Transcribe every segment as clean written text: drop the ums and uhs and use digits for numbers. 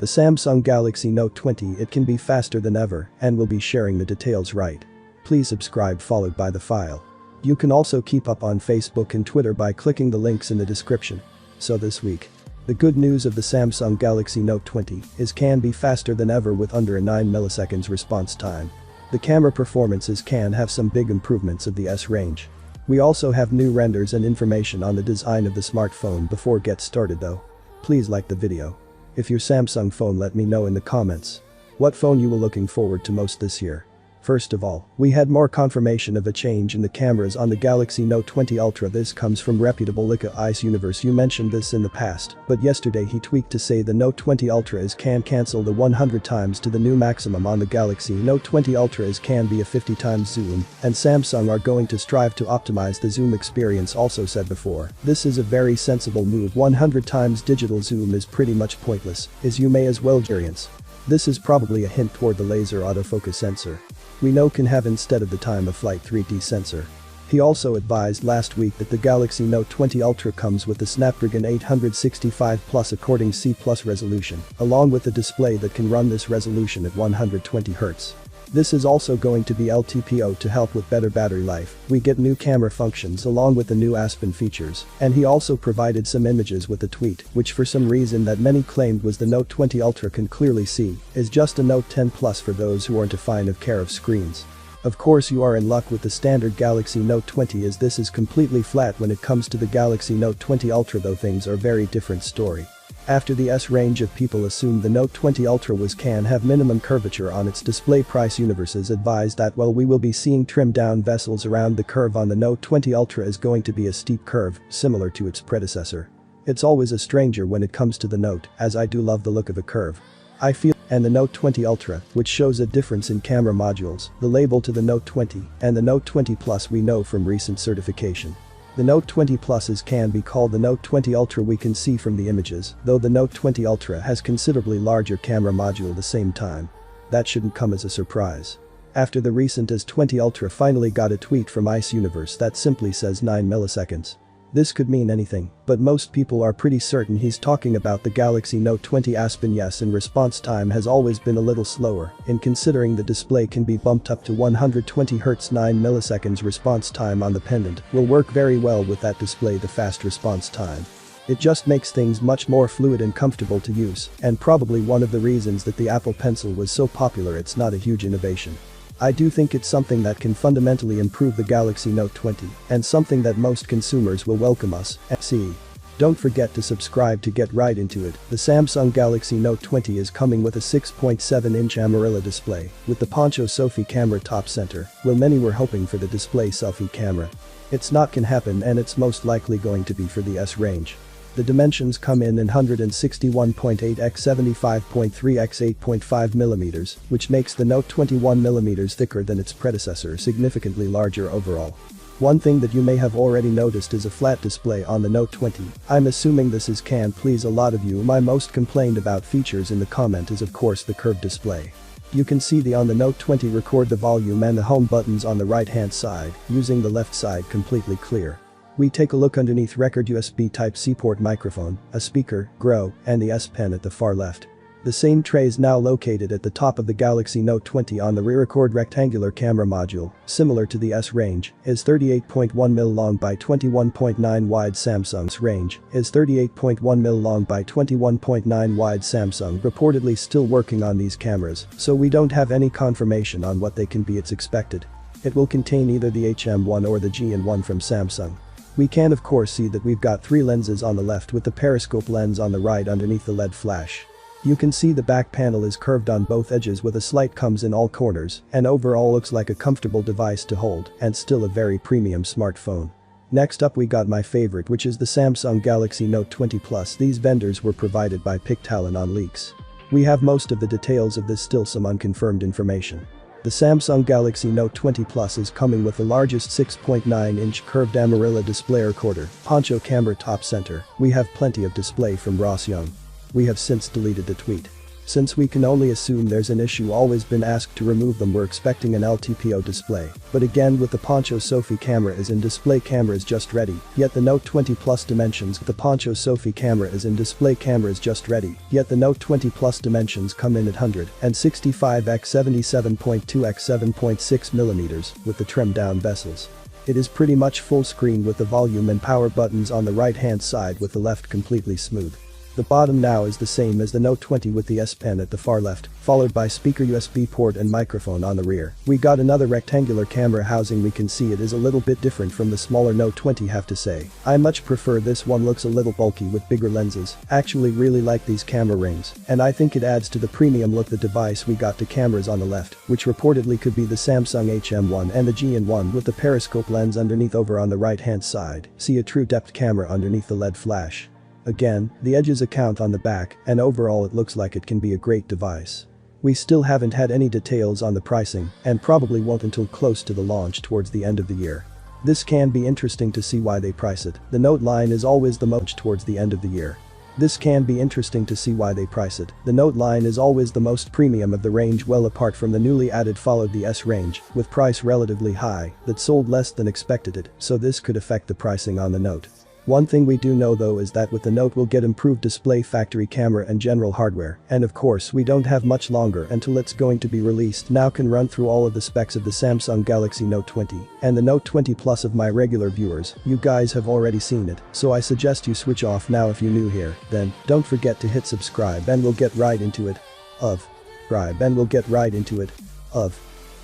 The Samsung Galaxy Note 20, it can be faster than ever, and we'll be sharing the details right. Please subscribe followed by the file. You can also keep up on Facebook and Twitter by clicking the links in the description. So this week, the good news of the Samsung Galaxy Note 20 is can be faster than ever with under a 9 milliseconds response time. The camera performances can have some big improvements of the S range. We also have new renders and information on the design of the smartphone before get started though. Please like the video. If your Samsung phone, let me know in the comments what phone you were looking forward to most this year. First of all, we had more confirmation of a change in the cameras on the Galaxy Note 20 Ultra. This comes from reputable Leica Ice Universe. You mentioned this in the past, but yesterday he tweaked to say the Note 20 Ultra is can cancel the 100 times to the new maximum on the Galaxy Note 20 Ultra is can be a 50 times zoom, and Samsung are going to strive to optimize the zoom experience. Also said before, this is a very sensible move. 100 times digital zoom is pretty much pointless, as you may as well experience. This is probably a hint toward the laser autofocus sensor we know can have instead of the time of flight 3D sensor. He also advised last week that the Galaxy Note 20 Ultra comes with the Snapdragon 865 Plus according C+ resolution, along with a display that can run this resolution at 120Hz. This is also going to be LTPO to help with better battery life. We get new camera functions along with the new Aspen features, and he also provided some images with a tweet, which for some reason that many claimed was the Note 20 Ultra can clearly see, is just a Note 10 Plus for those who aren't a fan of care of screens. Of course you are in luck with the standard Galaxy Note 20 as this is completely flat when it comes to the Galaxy Note 20 Ultra, though things are very different story. After the S range of people assumed the Note 20 Ultra can have minimum curvature on its display. Price Universe is advised that while we will be seeing trimmed down bezels around the curve on the Note 20 Ultra is going to be a steep curve, similar to its predecessor. It's always a stranger when it comes to the Note, as I do love the look of a curve. I feel, and the Note 20 Ultra, which shows a difference in camera modules, the label to the Note 20, and the Note 20 Plus we know from recent certification. The Note 20 Pluses can be called the Note 20 Ultra. We can see from the images, though the Note 20 Ultra has considerably larger camera module at the same time. That shouldn't come as a surprise. After the recent S20 Ultra finally got a tweet from Ice Universe that simply says 9 milliseconds. This could mean anything, but most people are pretty certain he's talking about the Galaxy Note 20 Aspen. Yes, and response time has always been a little slower, in considering the display can be bumped up to 120Hz. 9 milliseconds response time on the pendant will work very well with that display. The fast response time. It just makes things much more fluid and comfortable to use, and probably one of the reasons that the Apple Pencil was so popular. It's not a huge innovation. I do think it's something that can fundamentally improve the Galaxy Note 20, and something that most consumers will welcome us and see. Don't forget to subscribe to get right into it. The Samsung Galaxy Note 20 is coming with a 6.7-inch AMOLED display, with the Poncho selfie camera top center, while many were hoping for the display selfie camera. It's not can happen, and it's most likely going to be for the S range. The dimensions come in 161.8 x 75.3 x 8.5 mm, which makes the Note 21 mm thicker than its predecessor, significantly larger overall. One thing that you may have already noticed is a flat display on the Note 20. I'm assuming this is can please a lot of you. My most complained about features in the comment is of course the curved display. You can see on the Note 20 record the volume and the home buttons on the right hand side, using the left side completely clear. We take a look underneath record USB Type-C port, microphone, a speaker, Grow, and the S Pen at the far left. The same tray is now located at the top of the Galaxy Note 20 on the rear. Record rectangular camera module, similar to the S range, is 38.1mm long by 21.9 wide. Samsung's range is 38.1mm long by 21.9 wide. Samsung reportedly still working on these cameras, so we don't have any confirmation on what they can be. It's expected it will contain either the HM1 or the GN1 from Samsung. We can of course see that we've got 3 lenses on the left with the periscope lens on the right underneath the LED flash. You can see the back panel is curved on both edges with a slight comes in all corners, and overall looks like a comfortable device to hold and still a very premium smartphone. Next up we got my favorite, which is the Samsung Galaxy Note 20 Plus. These vendors were provided by Pictalon on leaks. We have most of the details of this, still some unconfirmed information. The Samsung Galaxy Note 20 Plus is coming with the largest 6.9-inch curved AMOLED display, recorder, Poncho camera top center. We have plenty of display from Ross Young. We have since deleted the tweet. Since we can only assume there's an issue always been asked to remove them, we're expecting an LTPO display. But again, with the Poncho Sofie camera is in display, camera is just ready, yet the Note 20 Plus dimensions, the Poncho Sofie camera is in display, camera is just ready, yet the Note 20 Plus dimensions come in at 165 x 77.2 x 7.6 mm with the trimmed down bezels. It is pretty much full screen with the volume and power buttons on the right hand side, with the left completely smooth. The bottom now is the same as the Note 20 with the S Pen at the far left, followed by speaker, USB port and microphone on the rear. We got another rectangular camera housing. We can see it is a little bit different from the smaller Note 20, have to say. I much prefer this one, looks a little bulky with bigger lenses. Actually really like these camera rings, and I think it adds to the premium look. The device we got, the cameras on the left, which reportedly could be the Samsung HM1 and the GN1 with the periscope lens underneath. Over on the right hand side, see a true depth camera underneath the LED flash. Again, the edges account on the back, and overall it looks like it can be a great device. We still haven't had any details on the pricing, and probably won't until close to the launch towards the end of the year. This can be interesting to see why they price it. The Note line is always the most towards the end of the year. This can be interesting to see why they price it. The Note line is always the most premium of the range, well apart from the newly added followed the S range, with price relatively high, that sold less than expected, so this could affect the pricing on the Note. One thing we do know though is that with the Note we'll get improved display, factory camera and general hardware, and of course we don't have much longer until it's going to be released. Now can run through all of the specs of the Samsung Galaxy Note 20 and the Note 20 Plus. Of my regular viewers, you guys have already seen it, so I suggest you switch off now. If you're new here, then don't forget to hit subscribe and we'll get right into it. Of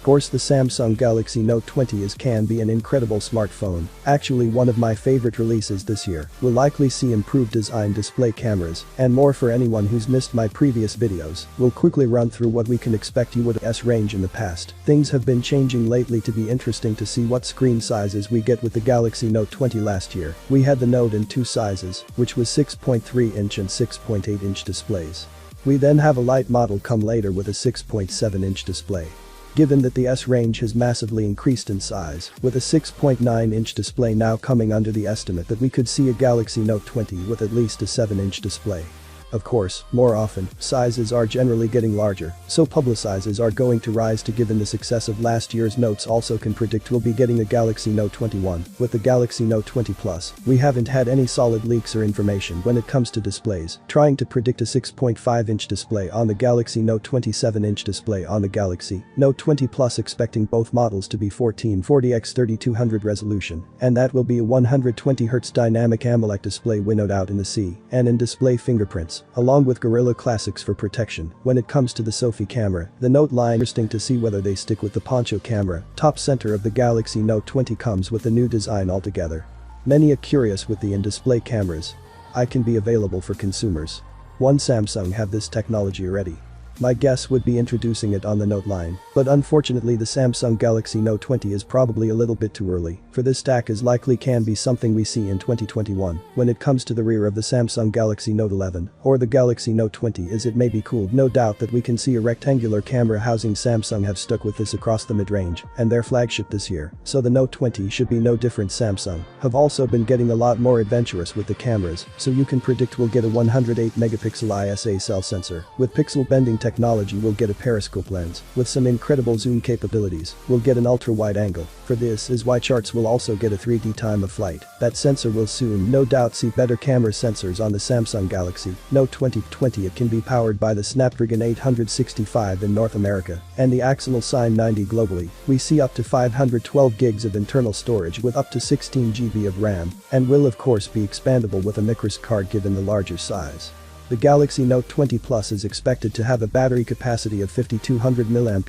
course, the Samsung Galaxy Note 20 can be an incredible smartphone, actually one of my favorite releases this year. We'll likely see improved design, display, cameras, and more. For anyone who's missed my previous videos, we'll quickly run through what we can expect you with the S range in the past. Things have been changing lately to be interesting to see what screen sizes we get with the Galaxy Note 20. Last year, we had the Note in two sizes, which was 6.3 inch and 6.8 inch displays. We then have a light model come later with a 6.7 inch display. Given that the S range has massively increased in size, with a 6.9 inch display now coming under the estimate that we could see a Galaxy Note 20 with at least a 7 inch display. Of course, more often, sizes are generally getting larger, so publicizers are going to rise to. Given the success of last year's Notes, also can predict we'll be getting a Galaxy Note 21. With the Galaxy Note 20 Plus, we haven't had any solid leaks or information when it comes to displays. Trying to predict a 6.5 inch display on the Galaxy Note 27 inch display on the Galaxy Note 20 Plus, expecting both models to be 1440 x 3200 resolution, and that will be a 120Hz dynamic AMOLED display winnowed out in the sea and in display fingerprints, along with Gorilla Classics for protection. When it comes to the Sofie camera, the Note line, interesting to see whether they stick with the Poncho camera. Top center of the Galaxy Note 20 comes with a new design altogether. Many are curious with the in-display cameras. I can be available for consumers. One Samsung have this technology already. My guess would be introducing it on the Note line, but unfortunately the Samsung Galaxy Note 20 is probably a little bit too early for this stack, as likely can be something we see in 2021. When it comes to the rear of the Samsung Galaxy Note 11 or the Galaxy Note 20, it may be cool. No doubt that we can see a rectangular camera housing. Samsung have stuck with this across the mid-range and their flagship this year, so the Note 20 should be no different. Samsung have also been getting a lot more adventurous with the cameras, so you can predict we'll get a 108 megapixel ISA cell sensor with pixel bending technology. We'll get a periscope lens with some incredible zoom capabilities. We'll get an ultra-wide angle. For this is why charts will also get a 3D time of flight. That sensor will soon no doubt see better camera sensors on the Samsung Galaxy Note 20. It can be powered by the Snapdragon 865 in North America and the Axonal Sign 90 globally. We see up to 512 gigs of internal storage with up to 16 GB of RAM, and will of course be expandable with a microSD card given the larger size. The Galaxy Note 20 Plus is expected to have a battery capacity of 5200 mAh.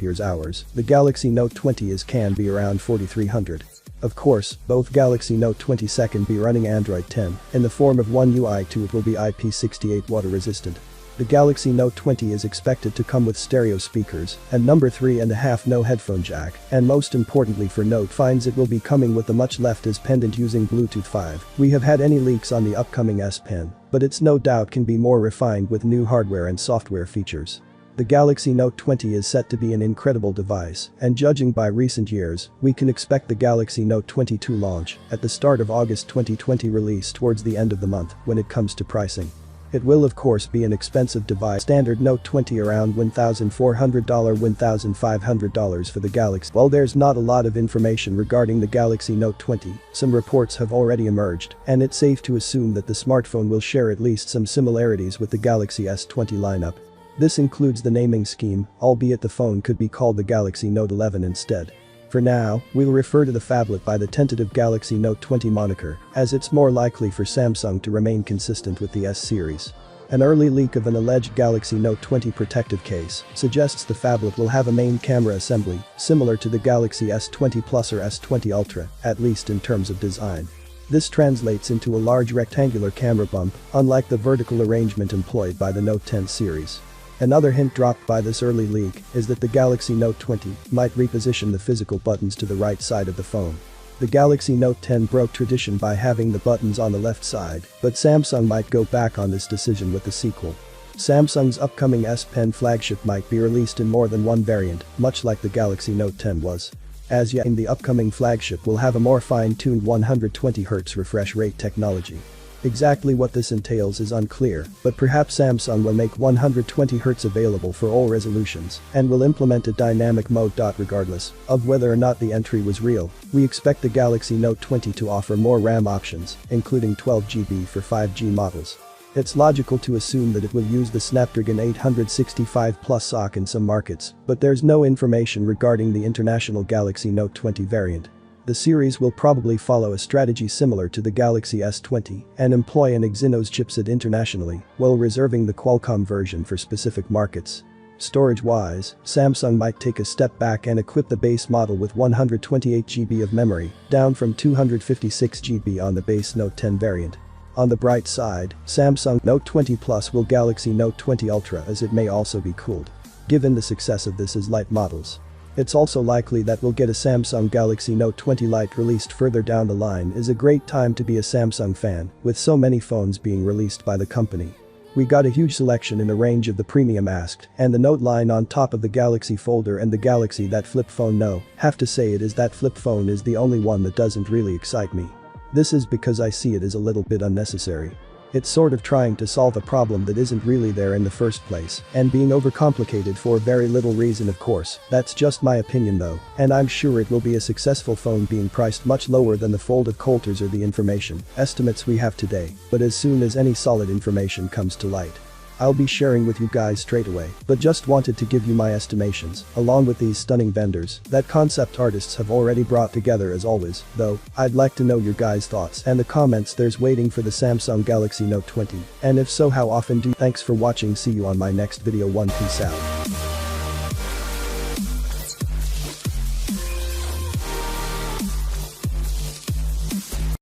The Galaxy Note 20 can be around 4300. Of course, both Galaxy Note 20 can be running Android 10 in the form of One UI 2. It will be IP68 water resistant. The Galaxy Note 20 is expected to come with stereo speakers and number 3.5 no headphone jack, and most importantly for Note finds it will be coming with a much left is pendant using Bluetooth 5. We have had any leaks on the upcoming S Pen, but it's no doubt can be more refined with new hardware and software features. The Galaxy Note 20 is set to be an incredible device, and judging by recent years, we can expect the Galaxy Note 22 launch at the start of August 2020, release towards the end of the month. When it comes to pricing, It will of course be an expensive device. Standard Note 20 around $1,400 $1,500 for the Galaxy. While there's not a lot of information regarding the Galaxy Note 20, some reports have already emerged, and it's safe to assume that the smartphone will share at least some similarities with the Galaxy S20 lineup. This includes the naming scheme, albeit the phone could be called the Galaxy Note 11 instead. For now, we'll refer to the phablet by the tentative Galaxy Note 20 moniker, as it's more likely for Samsung to remain consistent with the S series. An early leak of an alleged Galaxy Note 20 protective case suggests the phablet will have a main camera assembly, similar to the Galaxy S20 Plus or S20 Ultra, at least in terms of design. This translates into a large rectangular camera bump, unlike the vertical arrangement employed by the Note 10 series. Another hint dropped by this early leak is that the Galaxy Note 20 might reposition the physical buttons to the right side of the phone. The Galaxy Note 10 broke tradition by having the buttons on the left side, but Samsung might go back on this decision with the sequel. Samsung's upcoming S Pen flagship might be released in more than one variant, much like the Galaxy Note 10 was. As yet, the upcoming flagship will have a more fine-tuned 120Hz refresh rate technology. Exactly what this entails is unclear, but perhaps Samsung will make 120Hz available for all resolutions and will implement a dynamic mode. Regardless of whether or not the entry was real, we expect the Galaxy Note 20 to offer more RAM options, including 12GB for 5G models. It's logical to assume that it will use the Snapdragon 865 Plus SoC in some markets, but there's no information regarding the international Galaxy Note 20 variant. The series will probably follow a strategy similar to the Galaxy S20 and employ an Exynos chipset internationally, while reserving the Qualcomm version for specific markets. Storage-wise, Samsung might take a step back and equip the base model with 128GB of memory, down from 256GB on the base Note 10 variant. On the bright side, Samsung Note 20 Plus will Galaxy Note 20 Ultra, as it may also be cooled. Given the success of this as light models, it's also likely that we'll get a Samsung Galaxy Note 20 Lite released further down the line. Is a great time to be a Samsung fan, with so many phones being released by the company. We got a huge selection in the range of the premium asked, and the Note line on top of the Galaxy Folder and the Galaxy that flip phone. No, have to say it is that flip phone is the only one that doesn't really excite me. This is because I see it as a little bit unnecessary. It's sort of trying to solve a problem that isn't really there in the first place, and being overcomplicated for very little reason. Of course, that's just my opinion though, and I'm sure it will be a successful phone being priced much lower than the Fold of Coulters or the information estimates we have today, but as soon as any solid information comes to light, I'll be sharing with you guys straight away, but just wanted to give you my estimations, along with these stunning vendors that concept artists have already brought together. As always, though, I'd like to know your guys' thoughts and the comments there's waiting for the Samsung Galaxy Note 20, and if so, how often do you? Thanks for watching, see you on my next video. Peace out.